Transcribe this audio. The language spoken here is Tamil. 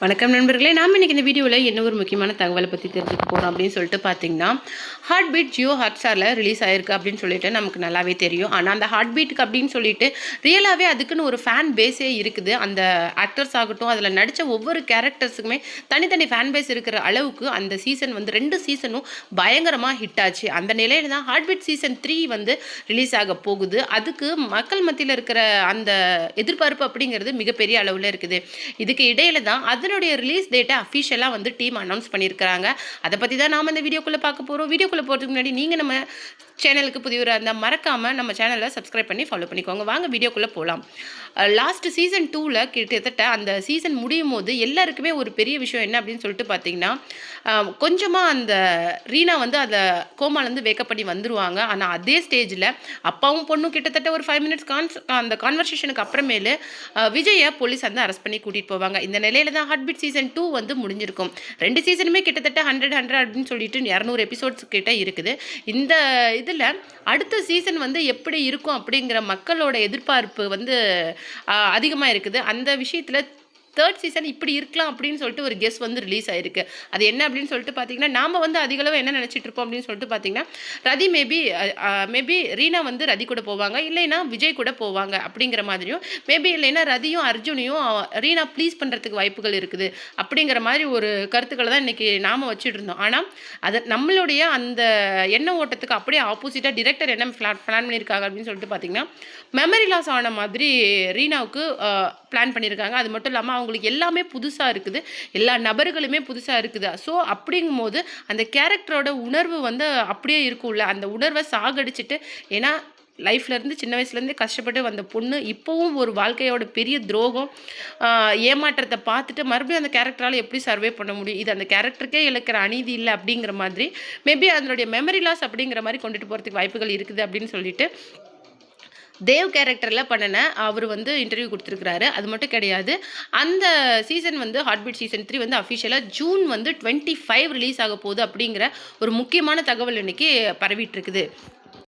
வணக்கம் நண்பர்களே, நாம் இன்றைக்கி இந்த வீடியோவில் என்ன ஒரு முக்கியமான தகவலை பற்றி தெரிஞ்சுக்க போகிறோம் அப்படின்னு சொல்லிட்டு பார்த்தீங்கன்னா, ஹார்ட் பீட் ஜியோ ஹாட்ஸ்டாரில் ரிலீஸ் ஆயிருக்கு அப்படின்னு சொல்லிட்டு நமக்கு நல்லாவே தெரியும். ஆனால் அந்த ஹார்ட் பீட்டுக்கு அப்படின்னு சொல்லிட்டு ரியலாகவே அதுக்குன்னு ஒரு ஃபேன் பேஸே இருக்குது. அந்த ஆக்டர்ஸ் ஆகட்டும், அதில் நடித்த ஒவ்வொரு கேரக்டர்ஸுக்குமே தனித்தனி ஃபேன் பேஸ் இருக்கிற அளவுக்கு அந்த சீசன் வந்து 2 சீசனும் பயங்கரமாக ஹிட் ஆச்சு. அந்த நிலையில் தான் ஹார்ட் பீட் சீசன் 3 வந்து ரிலீஸ் ஆக போகுது. அதுக்கு மக்கள் மத்தியில் இருக்கிற அந்த எதிர்பார்ப்பு அப்படிங்கிறது மிகப்பெரிய அளவில் இருக்குது. இதுக்கு இடையில தான் அதனுடைய ரிலீஸ் டேட்டை அஃபிஷியலாக வந்து டீம் அனௌன்ஸ் பண்ணியிருக்கிறாங்க. அதை பற்றி தான் நாம் இந்த வீடியோக்குள்ளே பார்க்க போகிறோம். வீடியோக்குள்ளே போகிறதுக்கு முன்னாடி நீங்கள் நம்ம சேனலுக்கு புதியவராக இருந்தால் மறக்காமல் நம்ம சேனலை சப்ஸ்கிரைப் பண்ணி ஃபாலோ பண்ணிக்கோங்க. வாங்க வீடியோக்குள்ளே போகலாம். லாஸ்ட் சீசன் 2ல் கிட்டத்தட்ட அந்த சீசன் முடியும் போது எல்லாருக்குமே ஒரு பெரிய விஷயம் என்ன அப்படின்னு சொல்லிட்டு பார்த்தீங்கன்னா, கொஞ்சமாக அந்த ரீனா வந்து அதை கோமாலேருந்து வேக்கப் பண்ணி வந்துடுவாங்க. ஆனால் அதே ஸ்டேஜில் அப்பாவும் பொண்ணும் கிட்டத்தட்ட ஒரு 5 மினிட்ஸ் அந்த கான்வர்சேஷனுக்கு அப்புறமேலு விஜயை போலீஸ் வந்து அரெஸ்ட் பண்ணி கூட்டிகிட்டு போவாங்க. இந்த நிலையில தான் ஹார்ட் பீட் சீசன் 2 வந்து முடிஞ்சிருக்கும். 2 சீசனுமே கிட்டத்தட்ட 100 அப்படின்னு சொல்லிட்டு 200 எபிசோட்ஸ் கிட்ட இருக்குது. இந்த இதில் அடுத்த சீசன் வந்து எப்படி இருக்கும் அப்படிங்கிற மக்களோட எதிர்பார்ப்பு வந்து அதிகமாக இருக்குது. அந்த விஷயத்தில் 3rd சீசன் இப்படி இருக்கலாம் அப்படின்னு சொல்லிட்டு ஒரு கெஸ் வந்து ரிலீஸ் ஆயிருக்கு. அது என்ன அப்படின்னு சொல்லிட்டு பார்த்தீங்கன்னா, நாம் வந்து அதிகளவு என்ன நினச்சிட்டு இருப்போம் அப்படின்னு சொல்லிட்டு பார்த்தீங்கன்னா, ரதி மேபி ரீனா வந்து ரதி கூட போவாங்க, இல்லைன்னா விஜய் கூட போவாங்க அப்படிங்கிற மாதிரியும், மேபி இல்லைன்னா ரதியும் அர்ஜுனையும் ரீனா ப்ளீஸ் பண்ணுறதுக்கு வாய்ப்புகள் இருக்குது அப்படிங்கிற மாதிரி ஒரு கருத்துக்களை தான் இன்றைக்கி நாம் வச்சுட்டு இருந்தோம். ஆனால் அது நம்மளுடைய அந்த எண்ண ஓட்டத்துக்கு அப்படியே ஆப்போசிட்டாக டிரெக்டர் என்ன பிளான் பண்ணியிருக்காங்க அப்படின்னு சொல்லிட்டு பார்த்தீங்கன்னா, மெமரி லாஸ் ஆன மாதிரி ரீனாவுக்கு பிளான் பண்ணியிருக்காங்க. அது மட்டும் இல்லாமல் அவங்களுக்கு எல்லாமே புதுசாக இருக்குது, எல்லா நபர்களுமே புதுசாக இருக்குது. ஸோ அப்படிங்கும்போது அந்த கேரக்டரோட உணர்வு வந்து அப்படியே இருக்கும்ல, அந்த உணர்வை சாகடிச்சிட்டு, ஏன்னா லைஃப்லேருந்து சின்ன வயசுலேருந்தே கஷ்டப்பட்டு வந்த பொண்ணு இப்போவும் ஒரு வாழ்க்கையோட பெரிய துரோகம் ஏமாற்றத்தை பார்த்துட்டு மறுபடியும் அந்த கேரக்டரால் எப்படி சர்வே பண்ண முடியும், இது அந்த கேரக்டருக்கே இழக்கிற அநீதி இல்லை அப்படிங்கிற மாதிரி மேபி அதனுடைய மெமரி லாஸ் அப்படிங்கிற மாதிரி கொண்டுட்டு போகிறதுக்கு வாய்ப்புகள் இருக்குது அப்படின்னு சொல்லிட்டு தேவ் கேரக்டரில் பண்ணின அவர் வந்து இன்டர்வியூ கொடுத்துருக்குறாரு. அது மட்டும் கிடையாது, அந்த சீசன் வந்து ஹார்ட் பீட் சீசன் 3 வந்து அஃபிஷியலாக ஜூன் வந்து 25 ரிலீஸ் ஆக போகுது அப்படிங்கிற ஒரு முக்கியமான தகவல் இன்றைக்கி பரவிட்டு இருக்குது.